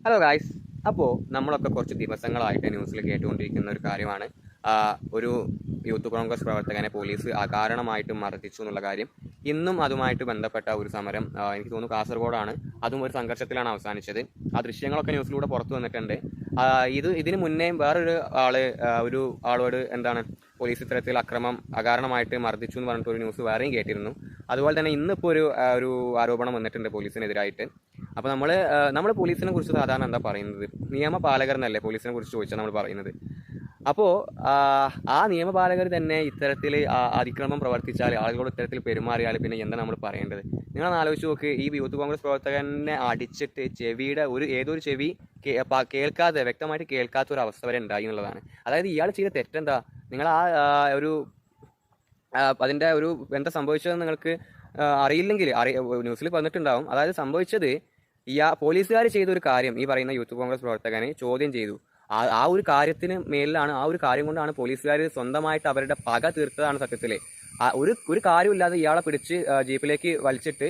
Hello guys. അപ്പോൾ നമ്മളൊക്കെ കുറച്ച് ദിവസങ്ങളായിട്ട് ന്യൂസിൽ കേട്ടുകൊണ്ടിരിക്കുന്ന ഒരു കാര്യമാണ് ഒരു യൂത്ത് കോൺഗ്രസ് പ്രവർത്തകനെ പോലീസ് അകാരണമായിട്ട് മർദ്ദിച്ചു എന്നുള്ള കാര്യം. ഇന്നും അതുമായിട്ട് ബന്ധപ്പെട്ട ഒരു സമരം എനിക്ക് തോന്നുന്നു കാസർഗോഡാണ്. അതും ഒരു സംഘർഷത്തിലാണ് അവസാനിച്ചത്. ആ ദൃശ്യങ്ങളൊക്കെ ന്യൂസിലൂടെ പുറത്തു വന്നിട്ടുണ്ട്. ഇതിന് മുന്നേയും വേറൊരു ഒരു ആളോട് എന്താണ് പോലീസ് ഇത്തരത്തിൽ അകാരണമായിട്ട് മർദ്ദിച്ചു എന്ന് പറഞ്ഞിട്ട് ഒരു ന്യൂസ് വേറെയും കേട്ടിരുന്നു. അതുപോലെ തന്നെ ഇന്നിപ്പോൾ ഒരു ആരോപണം വന്നിട്ടുണ്ട് പോലീസിനെതിരായിട്ട്. അപ്പോൾ നമ്മൾ പോലീസിനെ കുറിച്ച് സാധാരണ എന്താ പറയുന്നത്? നിയമപാലകർ എന്നല്ലേ പോലീസിനെ കുറിച്ച് ചോദിച്ചാൽ നമ്മൾ പറയുന്നത്. അപ്പോൾ ആ നിയമപാലകർ തന്നെ ഇത്തരത്തിൽ അതിക്രമം പ്രവർത്തിച്ചാൽ, ആളുകളോട് ഇത്തരത്തിൽ പെരുമാറിയാൽ പിന്നെ എന്താ നമ്മൾ പറയേണ്ടത്? നിങ്ങൾ ആലോചിച്ച് നോക്ക്. ഈ യൂത്ത് കോൺഗ്രസ് പ്രവർത്തകനെ അടിച്ചിട്ട് ചെവിയുടെ ഏതൊരു ചെവി കേൾക്കാതെ, വ്യക്തമായിട്ട് കേൾക്കാത്ത ഒരു അവസ്ഥ വരെ ഉണ്ടായി എന്നുള്ളതാണ്. അതായത് ഇയാൾ ചെയ്ത തെറ്റെന്താ? നിങ്ങൾ അതിൻ്റെ എന്താ സംഭവിച്ചതെന്ന് നിങ്ങൾക്ക് അറിയില്ലെങ്കിൽ ന്യൂസിൽ വന്നിട്ടുണ്ടാവും. അതായത് സംഭവിച്ചത്, പോലീസുകാർ ചെയ്ത ഒരു കാര്യം ഈ പറയുന്ന യൂത്ത് കോൺഗ്രസ് പ്രവർത്തകനെ ചോദ്യം ചെയ്തു. ആ ഒരു കാര്യത്തിന് മേലിലാണ്, ആ ഒരു കാര്യം കൊണ്ടാണ് പോലീസുകാർ സ്വന്തമായിട്ട് അവരുടെ പക തീർത്തതാണ് സത്യത്തിൽ. ഒരു കാര്യമില്ലാതെ ഇയാളെ പിടിച്ച് ജീപ്പിലേക്ക് വലിച്ചിട്ട്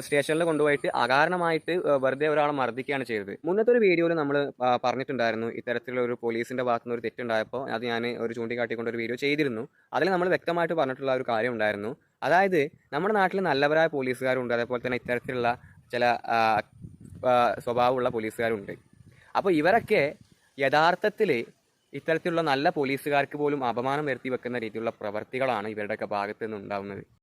സ്റ്റേഷനിൽ കൊണ്ടുപോയിട്ട് അകാരണമായിട്ട് വെറുതെ ഒരാളെ മർദ്ദിക്കുകയാണ് ചെയ്തത്. മുന്നത്തെ ഒരു വീഡിയോയിൽ നമ്മൾ പറഞ്ഞിട്ടുണ്ടായിരുന്നു, ഇത്തരത്തിലുള്ള ഒരു പോലീസിന്റെ ഭാഗത്തുനിന്ന് ഒരു തെറ്റുണ്ടായപ്പോൾ അത് ഞാൻ ഒരു ചൂണ്ടിക്കാട്ടിക്കൊണ്ട് ഒരു വീഡിയോ ചെയ്തിരുന്നു. അതിൽ നമ്മൾ വ്യക്തമായിട്ട് പറഞ്ഞിട്ടുള്ള ഒരു കാര്യം ഉണ്ടായിരുന്നു. അതായത് നമ്മുടെ നാട്ടിൽ നല്ലവരായ പോലീസുകാരുണ്ട്, അതേപോലെ തന്നെ ഇത്തരത്തിലുള്ള ചില സ്വഭാവമുള്ള പോലീസുകാരുണ്ട്. അപ്പോൾ ഇവരൊക്കെ യഥാർത്ഥത്തിൽ ഇത്തരത്തിലുള്ള നല്ല പോലീസുകാർക്ക് പോലും അപമാനം വരുത്തി വെക്കുന്ന രീതിയിലുള്ള പ്രവർത്തികളാണ് ഇവരുടെയൊക്കെ ഭാഗത്ത് നിന്ന് ഉണ്ടാകുന്നത്.